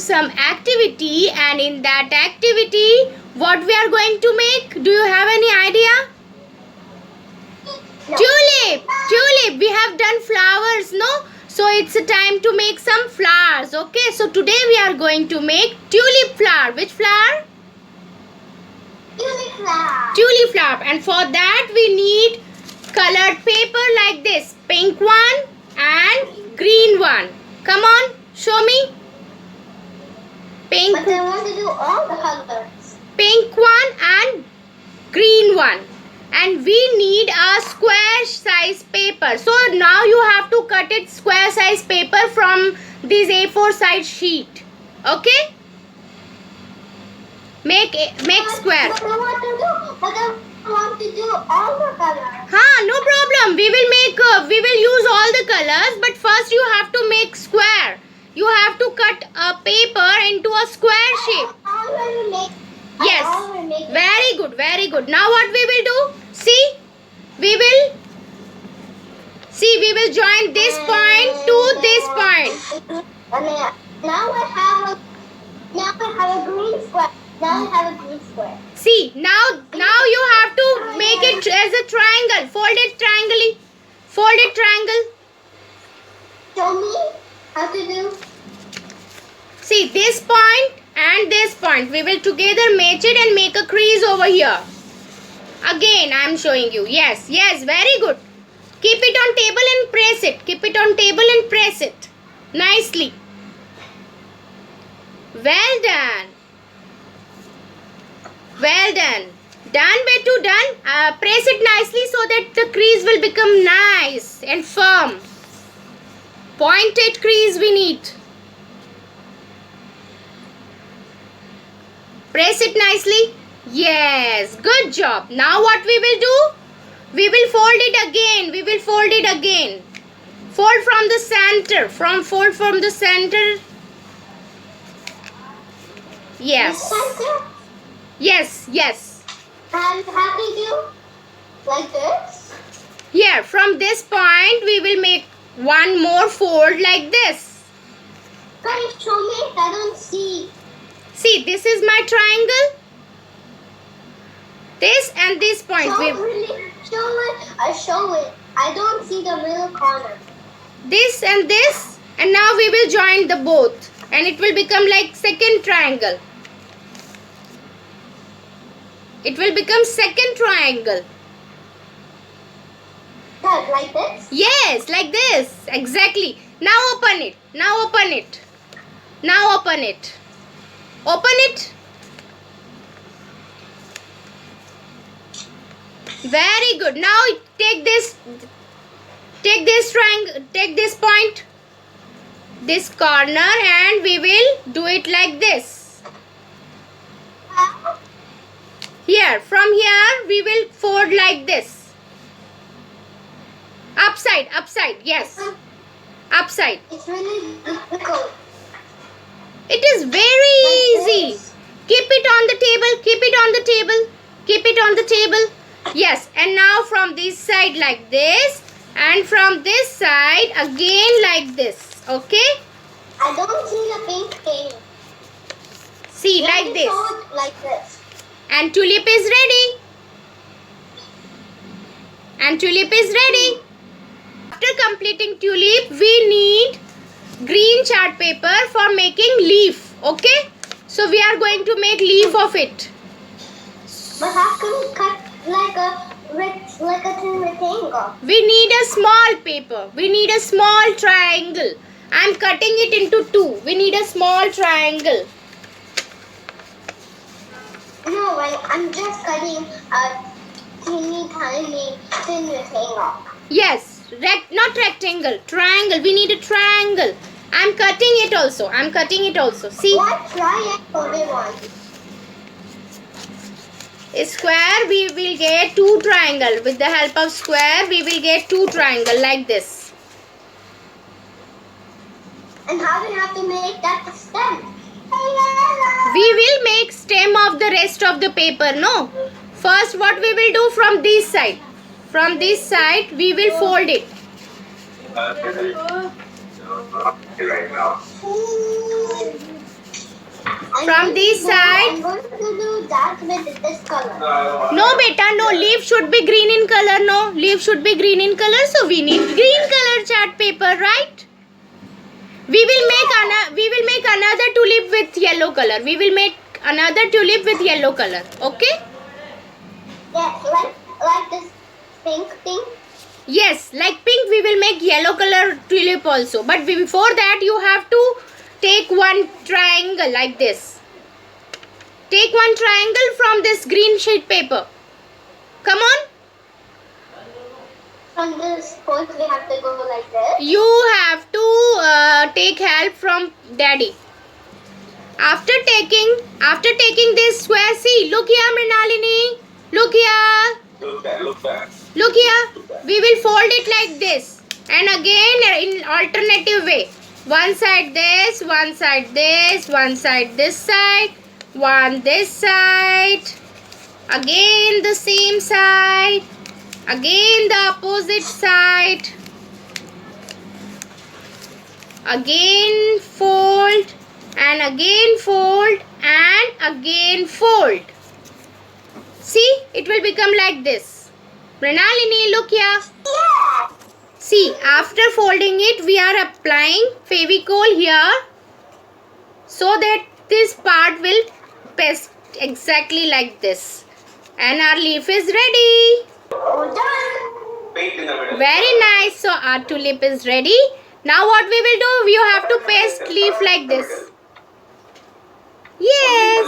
some activity, and in that activity what we are going to make? Do you have any idea? No. Tulip. We have done flowers, no? So it's a time to make some flowers. Okay, so today we are going to make tulip flower. Which flower? Tulip flower. Tulip flower. And for that we need colored paper like this. Pink one and green one. Come on, show me. Pink. But I want to do all the colors. Pink one and green one. And we need a square size paper. So now you have to cut it square size paper from this A4 size sheet. Okay? Make square. But I want to do all the colors. No problem. We will use all the colors, but first you have to make square. You have to cut a paper into a square shape. I already make. Yes. Very good. Now what we will do? See? We will join this point to this point. Now I have a green square. Now I have a green square. See, now you have to make it as a triangle. Folded triangle. Show me how to do. See, this point and this point. We will together match it and make a crease over here. Again, I am showing you. Yes, very good. Keep it on table and press it. Nicely. Well done. Done, Bettu, done. Press it nicely so that the crease will become nice and firm. Pointed crease we need. Press it nicely. Yes, good job. Now what we will do? We will fold it again. Fold from the center. Fold from the center. Yes. Center? Yes. And how to do like this? Here, from this point, we will make one more fold like this. Can you show me? I don't see. See, this is my triangle. This and this point. Show it. I show it. I don't see the middle corner. This and this. And now we will join the both. And it will become like second triangle. It will become second triangle. That, like this? Yes, like this. Exactly. Now open it. Open it. Very good. Now take this triangle, take this point, this corner, and we will do it like this. Here, from here we will fold like this. Upside, yes. Upside. It's really difficult. It is very easy. Keep it on the table. Yes, and now from this side like this, and from this side again like this. Okay? I don't see the pink thing. See, Let like me this. show it like this. And tulip is ready. After completing tulip, we need green chart paper for making leaf. Okay? So we are going to make leaf of it. But how can we cut like a rectangle? We need a small paper. We need a small triangle. I am cutting it into two. We need a small triangle. No, I'm just cutting a teeny tiny thin rectangle. Yes, not rectangle, triangle. We need a triangle. I am cutting it also. See? What triangle we want? A square, we will get two triangle. With the help of square, we will get two triangle like this. And how do we have to make that the stem? We will make stem of the rest of the paper, no? First, what we will do from this side? From this side, we will fold it. From this side. I'm going to do that with this color. No, beta, no. Leaf should be green in color. No, leaf should be green in color. So we need green color chart paper, right? We will make another tulip with yellow color. We will make another tulip with yellow color. Okay? Yes, like this pink thing. Yes, like pink, we will make yellow color tulip also. But before that, you have to take one triangle like this. Take one triangle from this green sheet paper. Come on. From this point, we have to go like this. You have to take help from daddy. After taking this square, see, look here, Mrinalini. Look here. Look back. Look here. We will fold it like this. And again in alternative way. One side this, one side this, one side this side, one this side. Again the same side. Again the opposite side. Again fold and again fold and again fold. See, it will become like this. Pranalini, look here. Yeah. See, after folding it, we are applying Fevicol here so that this part will paste exactly like this. And our leaf is ready. We're done. Paint in the middle. Very nice. So our tulip is ready. Now what we will do, you have to paste leaf like this. Yes.